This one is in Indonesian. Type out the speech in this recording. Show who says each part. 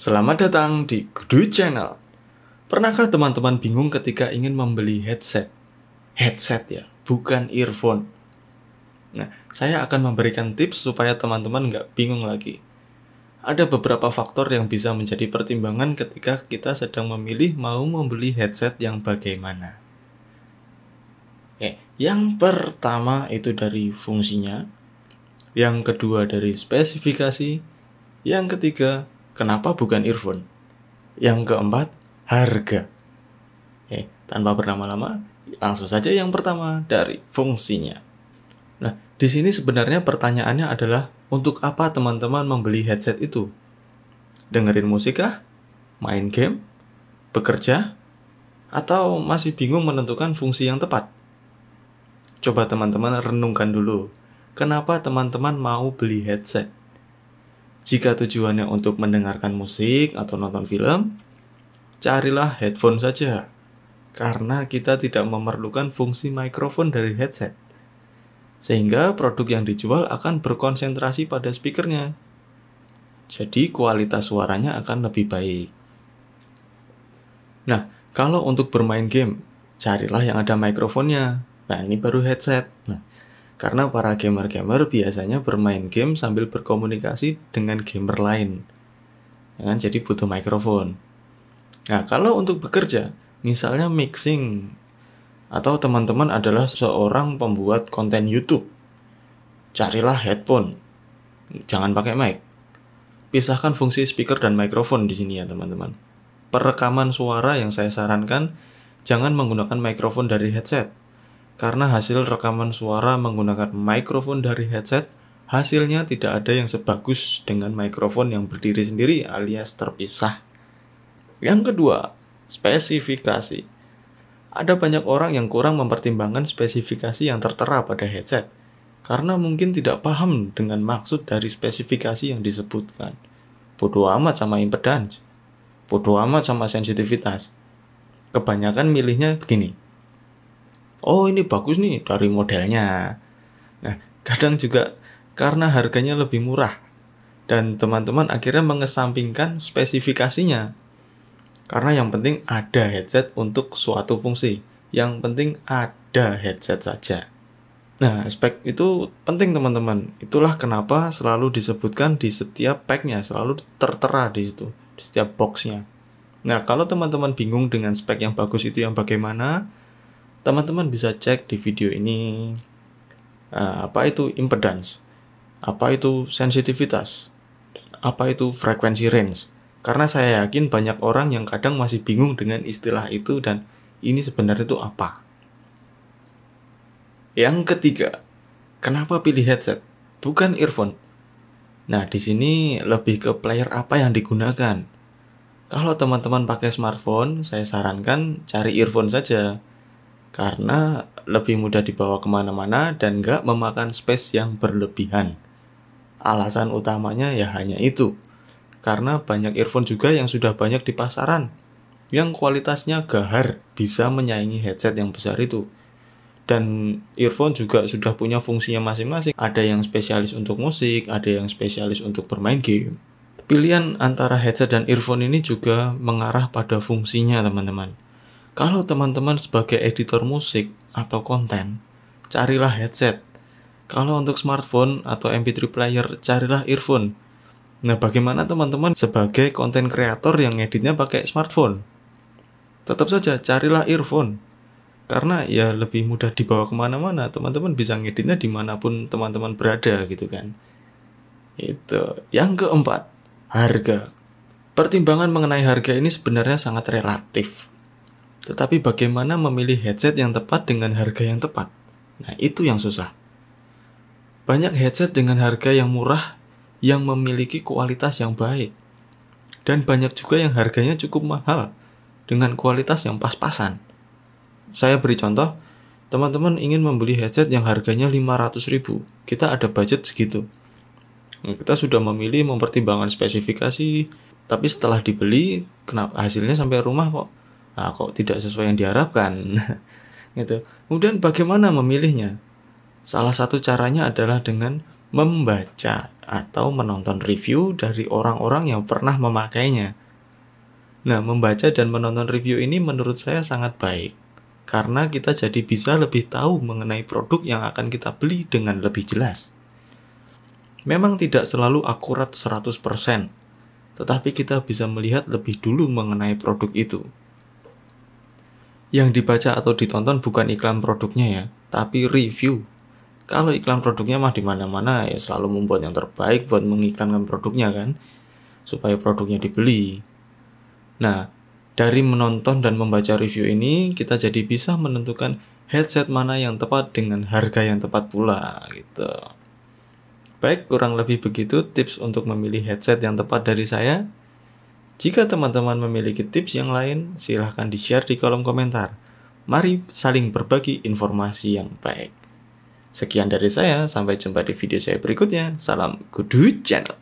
Speaker 1: Selamat datang di Kudu Channel. Pernahkah teman-teman bingung ketika ingin membeli headset? Headset ya, bukan earphone. Nah, saya akan memberikan tips supaya teman-teman nggak bingung lagi. Ada beberapa faktor yang bisa menjadi pertimbangan ketika kita sedang memilih mau membeli headset yang bagaimana. Oke, yang pertama itu dari fungsinya, yang kedua dari spesifikasi, yang ketiga kenapa bukan earphone, yang keempat harga. Tanpa berlama-lama, langsung saja yang pertama dari fungsinya. Nah, di sini sebenarnya pertanyaannya adalah untuk apa teman-teman membeli headset itu? Dengerin musik kah? Main game? Bekerja? Atau masih bingung menentukan fungsi yang tepat? Coba teman-teman renungkan dulu, kenapa teman-teman mau beli headset? Jika tujuannya untuk mendengarkan musik atau nonton film, carilah headphone saja, karena kita tidak memerlukan fungsi mikrofon dari headset. Sehingga produk yang dijual akan berkonsentrasi pada speakernya. Jadi kualitas suaranya akan lebih baik. Nah, kalau untuk bermain game, carilah yang ada mikrofonnya. Nah, ini baru headset. Karena para gamer-gamer biasanya bermain game sambil berkomunikasi dengan gamer lain. Jadi butuh mikrofon. Nah, kalau untuk bekerja, misalnya mixing, atau teman-teman adalah seorang pembuat konten YouTube, carilah headphone. Jangan pakai mic. Pisahkan fungsi speaker dan mikrofon di sini ya teman-teman. Perekaman suara yang saya sarankan, jangan menggunakan mikrofon dari headset. Karena hasil rekaman suara menggunakan mikrofon dari headset, hasilnya tidak ada yang sebagus dengan mikrofon yang berdiri sendiri alias terpisah. Yang kedua, spesifikasi. Ada banyak orang yang kurang mempertimbangkan spesifikasi yang tertera pada headset, karena mungkin tidak paham dengan maksud dari spesifikasi yang disebutkan. Bodoh amat sama impedance, bodoh amat sama sensitivitas. Kebanyakan milihnya begini, oh ini bagus nih dari modelnya. Nah, kadang juga karena harganya lebih murah dan teman-teman akhirnya mengesampingkan spesifikasinya. Karena yang penting ada headset untuk suatu fungsi. Yang penting ada headset saja. Nah, spek itu penting teman-teman. Itulah kenapa selalu disebutkan di setiap packnya, selalu tertera di situ, di setiap boxnya. Nah, kalau teman-teman bingung dengan spek yang bagus itu yang bagaimana, teman-teman bisa cek di video ini apa itu impedance, apa itu sensitivitas, apa itu frekuensi range. Karena saya yakin banyak orang yang kadang masih bingung dengan istilah itu dan ini sebenarnya itu apa. Yang ketiga, kenapa pilih headset, bukan earphone? Nah, di sini lebih ke player apa yang digunakan. Kalau teman-teman pakai smartphone, saya sarankan cari earphone saja. Karena lebih mudah dibawa kemana-mana dan nggak memakan space yang berlebihan. Alasan utamanya ya hanya itu. Karena banyak earphone juga yang sudah banyak di pasaran, yang kualitasnya gahar, bisa menyaingi headset yang besar itu. Dan earphone juga sudah punya fungsinya masing-masing. Ada yang spesialis untuk musik, ada yang spesialis untuk bermain game. Pilihan antara headset dan earphone ini juga mengarah pada fungsinya teman-teman. Kalau teman-teman sebagai editor musik atau konten, carilah headset. Kalau untuk smartphone atau MP3 player, carilah earphone. Nah, bagaimana teman-teman sebagai konten kreator yang ngeditnya pakai smartphone? Tetap saja carilah earphone. Karena ya lebih mudah dibawa kemana-mana, teman-teman bisa ngeditnya dimanapun teman-teman berada gitu kan. Itu. Yang keempat, harga. Pertimbangan mengenai harga ini sebenarnya sangat relatif. Tetapi bagaimana memilih headset yang tepat dengan harga yang tepat? Nah, itu yang susah. Banyak headset dengan harga yang murah yang memiliki kualitas yang baik. Dan banyak juga yang harganya cukup mahal dengan kualitas yang pas-pasan. Saya beri contoh, teman-teman ingin membeli headset yang harganya 500.000. Kita ada budget segitu. Nah, kita sudah memilih mempertimbangkan spesifikasi, tapi setelah dibeli, hasilnya sampai rumah kok tidak sesuai yang diharapkan. Gitu. Kemudian bagaimana memilihnya? Salah satu caranya adalah dengan membaca atau menonton review dari orang-orang yang pernah memakainya. Nah, membaca dan menonton review ini menurut saya sangat baik, karena kita jadi bisa lebih tahu mengenai produk yang akan kita beli dengan lebih jelas. Memang tidak selalu akurat 100%, tetapi kita bisa melihat lebih dulu mengenai produk itu. Yang dibaca atau ditonton bukan iklan produknya ya, tapi review. Kalau iklan produknya mah di mana-mana ya selalu membuat yang terbaik buat mengiklankan produknya kan, supaya produknya dibeli. Nah, dari menonton dan membaca review ini kita jadi bisa menentukan headset mana yang tepat dengan harga yang tepat pula gitu. Baik, kurang lebih begitu tips untuk memilih headset yang tepat dari saya. Jika teman-teman memiliki tips yang lain, silahkan di-share di kolom komentar. Mari saling berbagi informasi yang baik. Sekian dari saya, sampai jumpa di video saya berikutnya. Salam Kudu Channel.